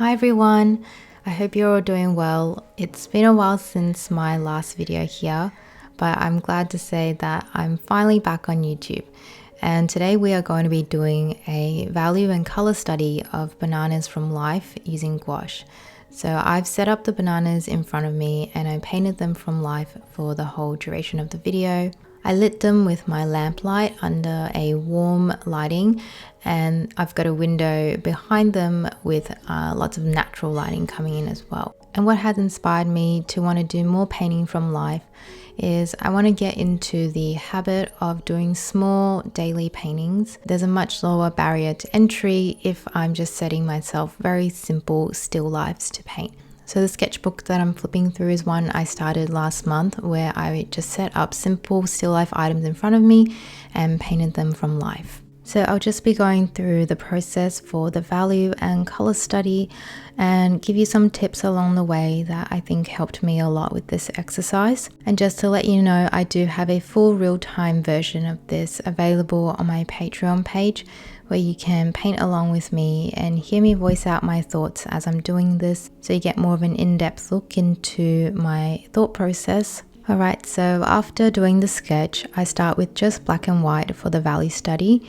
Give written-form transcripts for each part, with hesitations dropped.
Hi everyone, I hope you're all doing well. It's been a while since my last video here, but I'm glad to say that I'm finally back on YouTube. And today we are going to be doing a value and color study of bananas from life using gouache. So I've set up the bananas in front of me and I painted them from life for the whole duration of the video. I lit them with my lamp light under a warm lighting, and I've got a window behind them with lots of natural lighting coming in as well. And what has inspired me to want to do more painting from life is I want to get into the habit of doing small daily paintings. There's a much lower barrier to entry if I'm just setting myself very simple still lifes to paint. So the sketchbook that I'm flipping through is one I started last month, where I just set up simple still life items in front of me and painted them from life. So I'll just be going through the process for the value and color study and give you some tips along the way that I think helped me a lot with this exercise. And just to let you know, I do have a full real-time version of this available on my Patreon page, where you can paint along with me and hear me voice out my thoughts as I'm doing this, so you get more of an in-depth look into my thought process. Alright, so after doing the sketch, I start with just black and white for the value study,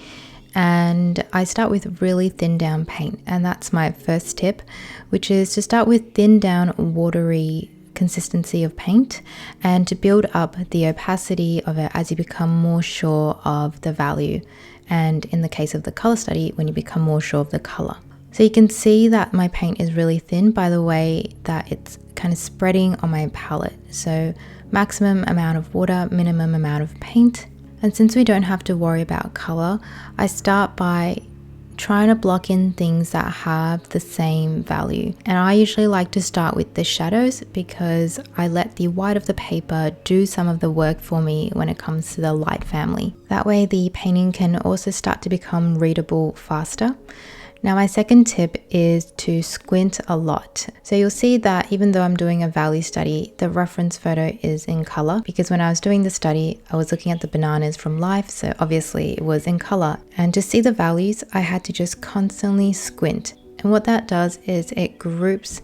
and I start with really thin down paint, and that's my first tip, which is to start with thin down watery consistency of paint and to build up the opacity of it as you become more sure of the value, and in the case of the color study, when you become more sure of the color. So you can see that my paint is really thin by the way that it's kind of spreading on my palette. So maximum amount of water, minimum amount of paint. And since we don't have to worry about color, I start by trying to block in things that have the same value. And I usually like to start with the shadows because I let the white of the paper do some of the work for me when it comes to the light family. That way the painting can also start to become readable faster. Now my second tip is to squint a lot. So you'll see that even though I'm doing a value study, the reference photo is in color, because when I was doing the study, I was looking at the bananas from life, so obviously it was in color. And to see the values, I had to just constantly squint. And what that does is it groups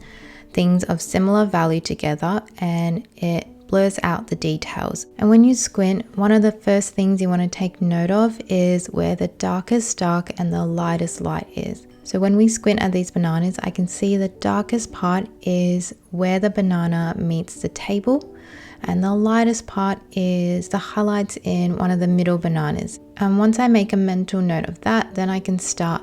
things of similar value together and it blurs out the details. And when you squint, one of the first things you want to take note of is where the darkest dark and the lightest light is. So when we squint at these bananas, I can see the darkest part is where the banana meets the table, and the lightest part is the highlights in one of the middle bananas. And once I make a mental note of that, then I can start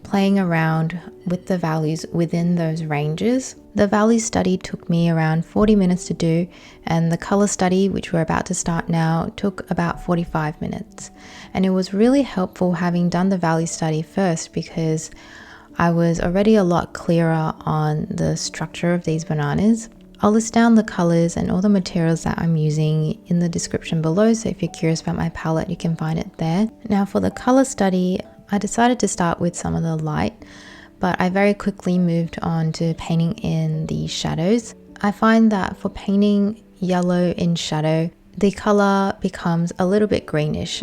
playing around with the values within those ranges. The value study took me around 40 minutes to do, and the color study, which we're about to start now, took about 45 minutes. And it was really helpful having done the value study first, because I was already a lot clearer on the structure of these bananas. I'll list down the colors and all the materials that I'm using in the description below, so if you're curious about my palette, you can find it there. Now for the color study, I decided to start with some of the light, but I very quickly moved on to painting in the shadows. I find that for painting yellow in shadow, the color becomes a little bit greenish.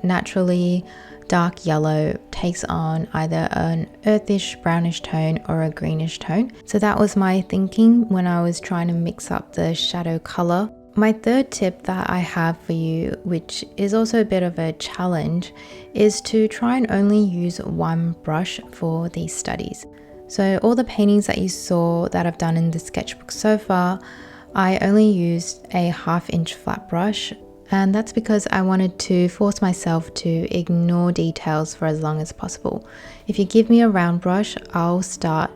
Naturally, dark yellow takes on either an earthish brownish tone or a greenish tone. So that was my thinking when I was trying to mix up the shadow color. My third tip that I have for you, which is also a bit of a challenge, is to try and only use one brush for these studies. So all the paintings that you saw that I've done in the sketchbook so far, I only used a 1/2 inch flat brush, and that's because I wanted to force myself to ignore details for as long as possible. If you give me a round brush, I'll start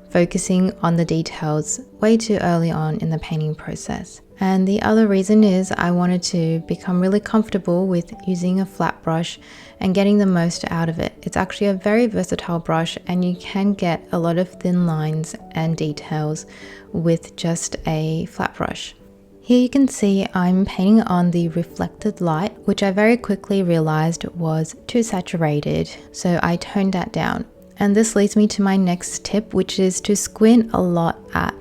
focusing on the details way too early on in the painting process. And the other reason is I wanted to become really comfortable with using a flat brush and getting the most out of it. It's actually a very versatile brush, and you can get a lot of thin lines and details with just a flat brush. Here you can see I'm painting on the reflected light, which I very quickly realized was too saturated, so I toned that down. And this leads me to my next tip, which is to squint a lot at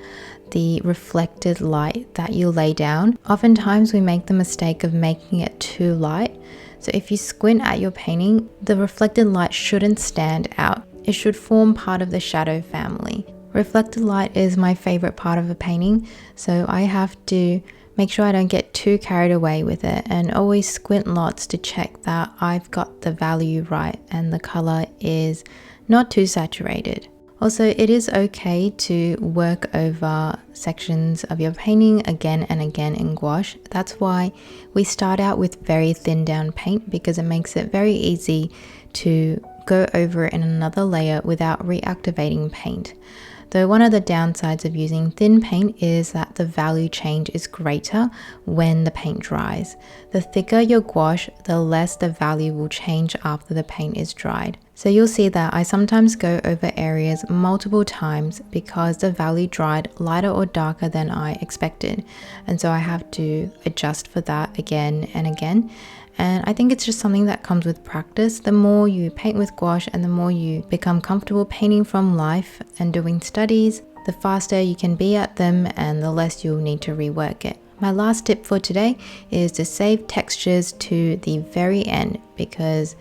the reflected light that you lay down. Oftentimes we make the mistake of making it too light. So if you squint at your painting, the reflected light shouldn't stand out. It should form part of the shadow family. Reflected light is my favorite part of a painting, so I have to make sure I don't get too carried away with it and always squint lots to check that I've got the value right and the color is not too saturated. Also, it is okay to work over sections of your painting again and again in gouache. That's why we start out with very thin down paint, because it makes it very easy to go over it in another layer without reactivating paint. Though one of the downsides of using thin paint is that the value change is greater when the paint dries. The thicker your gouache, the less the value will change after the paint is dried. So you'll see that I sometimes go over areas multiple times because the value dried lighter or darker than I expected. And so I have to adjust for that again and again. And I think it's just something that comes with practice. The more you paint with gouache and the more you become comfortable painting from life and doing studies, the faster you can be at them and the less you'll need to rework it. My last tip for today is to save textures to the very end, because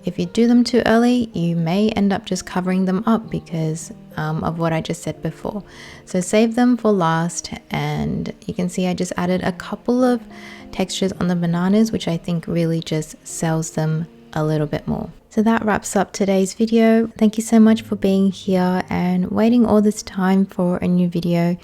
if you do them too early, you may end up just covering them up because of what I just said before. So save them for last, and you can see I just added a couple of textures on the bananas, which I think really just sells them a little bit more. So that wraps up today's video. Thank you so much for being here and waiting all this time for a new video.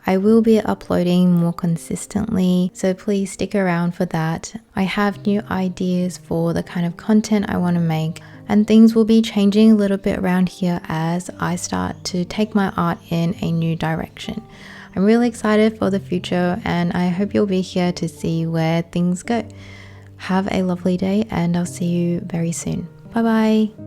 I will be uploading more consistently, so please stick around for that. I have new ideas for the kind of content I want to make, and things will be changing a little bit around here as I start to take my art in a new direction. I'm really excited for the future, and I hope you'll be here to see where things go. Have a lovely day, and I'll see you very soon. Bye bye.